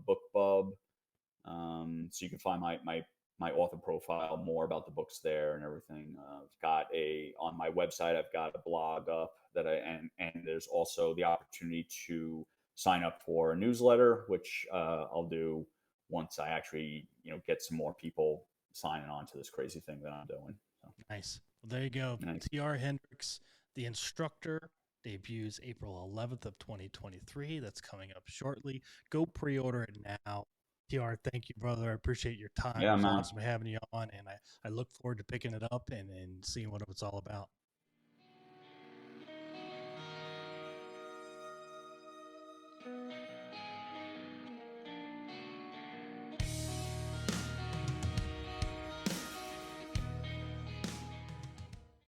BookBub. So you can find my author profile, more about the books there and everything. I've got on my website. I've got a blog up that and there's also the opportunity to sign up for a newsletter, which I'll do once I actually get some more people signing on to this crazy thing that I'm doing. So, Nice. Well, there you go. nice. TR Hendricks, The Instructor, debuts April 11th of 2023. That's coming up shortly. Go pre-order it now. TR, thank you, brother. I appreciate your time. It Yeah, was man. awesome having you on, and I look forward to picking it up and seeing what it's all about.